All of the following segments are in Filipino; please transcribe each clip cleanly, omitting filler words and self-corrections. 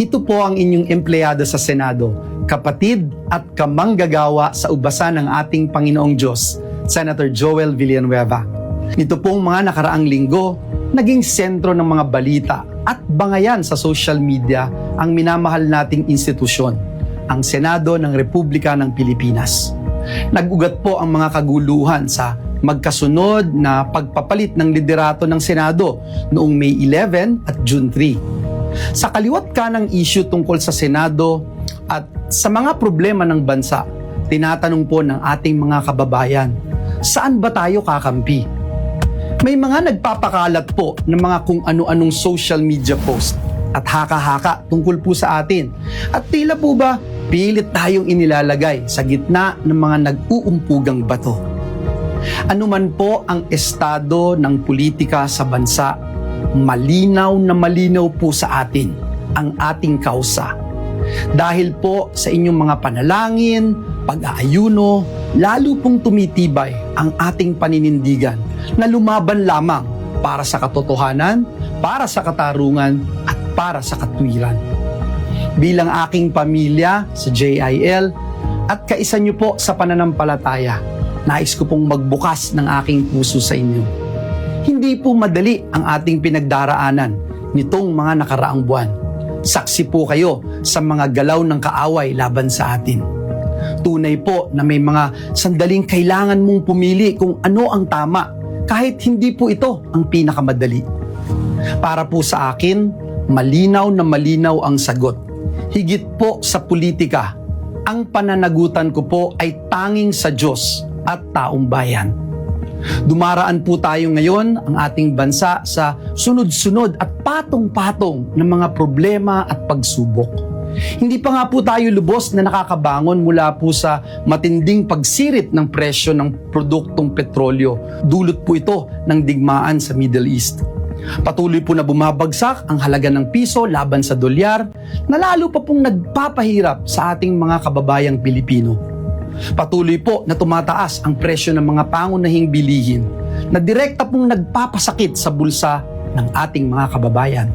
Ito po ang inyong empleyado sa Senado, kapatid at kamanggagawa sa ubasan ng ating Panginoong Diyos, Senator Joel Villanueva. Ito pong mga nakaraang linggo, naging sentro ng mga balita at bangayan sa social media ang minamahal nating institusyon, ang Senado ng Republika ng Pilipinas. Nag-ugat po ang mga kaguluhan sa magkasunod na pagpapalit ng liderato ng Senado noong May 11 at June 3. Sa kaliwat kanang issue tungkol sa Senado at sa mga problema ng bansa, tinatanong po ng ating mga kababayan, saan ba tayo kakampi? May mga nagpapakalat po ng mga kung ano-anong social media post at haka-haka tungkol po sa atin. At tila po ba pilit tayong inilalagay sa gitna ng mga nag-uumpugang bato. Ano man po ang estado ng politika sa bansa, malinaw na malinaw po sa atin ang ating kausa. Dahil po sa inyong mga panalangin, pag-aayuno, lalo pong tumitibay ang ating paninindigan na lumaban lamang para sa katotohanan, para sa katarungan, at para sa katwiran. Bilang aking pamilya sa JIL at kaisa niyo po sa pananampalataya, nais ko pong magbukas ng aking puso sa inyo. Hindi po madali ang ating pinagdaraanan nitong mga nakaraang buwan. Saksi po kayo sa mga galaw ng kaaway laban sa atin. Tunay po na may mga sandaling kailangan mong pumili kung ano ang tama, kahit hindi po ito ang pinakamadali. Para po sa akin, malinaw na malinaw ang sagot. Higit po sa politika, ang pananagutan ko po ay tanging sa Diyos at taong bayan. Dumaraan po tayo ngayon ang ating bansa sa sunod-sunod at patong-patong ng mga problema at pagsubok. Hindi pa nga po tayo lubos na nakakabangon mula po sa matinding pagsirit ng presyo ng produktong petrolyo. Dulot po ito ng digmaan sa Middle East. Patuloy po na bumabagsak ang halaga ng piso laban sa dolyar na lalo pa pong nagpapahirap sa ating mga kababayang Pilipino. Patuloy po na tumataas ang presyo ng mga pangunahing bilihin na direkta pong nagpapasakit sa bulsa ng ating mga kababayan.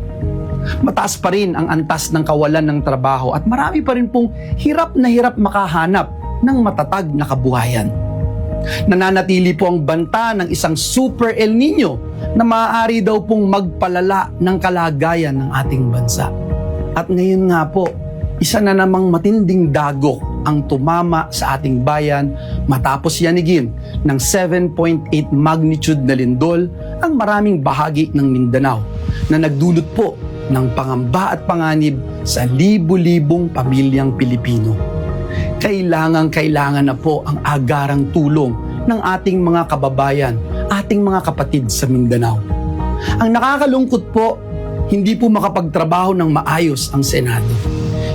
Mataas pa rin ang antas ng kawalan ng trabaho at marami pa rin pong hirap na hirap makahanap ng matatag na kabuhayan. Nananatili po ang banta ng isang Super El Nino na maaari daw pong magpalala ng kalagayan ng ating bansa. At ngayon nga po, isa na namang matinding dagok ang tumama sa ating bayan matapos yanigin ng 7.8 magnitude na lindol ang maraming bahagi ng Mindanao na nagdulot po ng pangamba at panganib sa libu-libong pamilyang Pilipino. Kailangan na po ang agarang tulong ng ating mga kababayan, ating mga kapatid sa Mindanao. Ang nakakalungkot po, hindi po makapagtrabaho ng maayos ang Senado.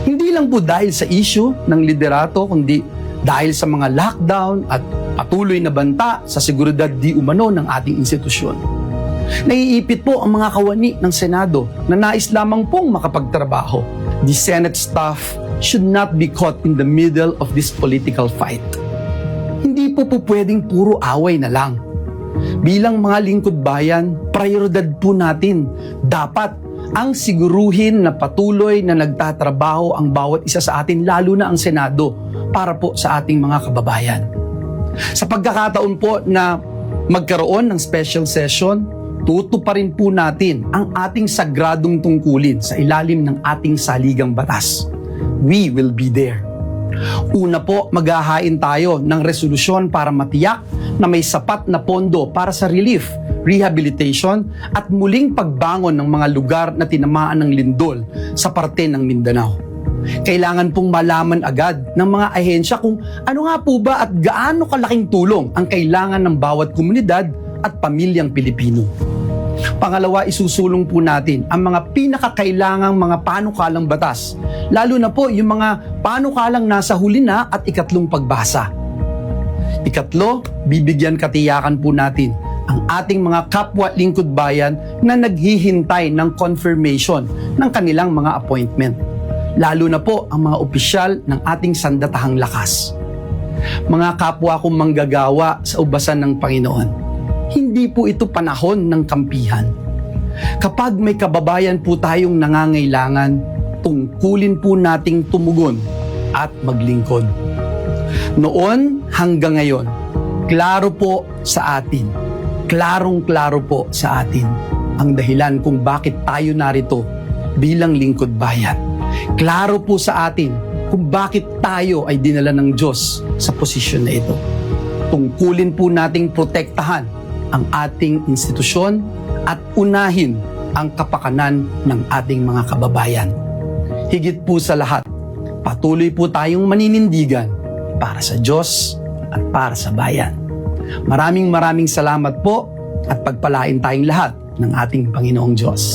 Hindi lang po dahil sa issue ng liderato, kundi dahil sa mga lockdown at patuloy na banta sa seguridad di umano ng ating institusyon. Naiipit po ang mga kawani ng Senado na nais lamang pong makapagtrabaho. The Senate staff should not be caught in the middle of this political fight. Hindi po pwedeng puro away na lang. Bilang mga lingkod bayan, prioridad po natin. Dapat ang siguruhin na patuloy na nagtatrabaho ang bawat isa sa atin, lalo na ang Senado, para po sa ating mga kababayan. Sa pagkakataon po na magkaroon ng special session, tutuparin po natin ang ating sagradong tungkulin sa ilalim ng ating saligang batas. We will be there. Una po, maghahain tayo ng resolusyon para matiyak na may sapat na pondo para sa relief, rehabilitation at muling pagbangon ng mga lugar na tinamaan ng lindol sa parte ng Mindanao. Kailangan pong malaman agad ng mga ahensya kung ano nga po ba at gaano kalaking tulong ang kailangan ng bawat komunidad at pamilyang Pilipino. Pangalawa, isusulong po natin ang mga pinakakailangang mga panukalang batas, lalo na po yung mga panukalang nasa huli na at ikatlong pagbasa. Ikatlo, bibigyan katiyakan po natin ang ating mga kapwa lingkod bayan na naghihintay ng confirmation ng kanilang mga appointment. Lalo na po ang mga opisyal ng ating sandatahang lakas. Mga kapwa kong manggagawa sa ubasan ng Panginoon, hindi po ito panahon ng kampihan. Kapag may kababayan po tayong nangangailangan, tungkulin po nating tumugon at maglingkod. Noon hanggang ngayon, klaro po sa atin, klarong-klaro po sa atin ang dahilan kung bakit tayo narito bilang lingkod bayan. Klaro po sa atin kung bakit tayo ay dinala ng Diyos sa posisyon na ito. Tungkulin po nating protektahan ang ating institusyon at unahin ang kapakanan ng ating mga kababayan. Higit po sa lahat, patuloy po tayong maninindigan para sa Diyos at para sa bayan. Maraming salamat po at pagpalain tayong lahat ng ating Panginoong Diyos.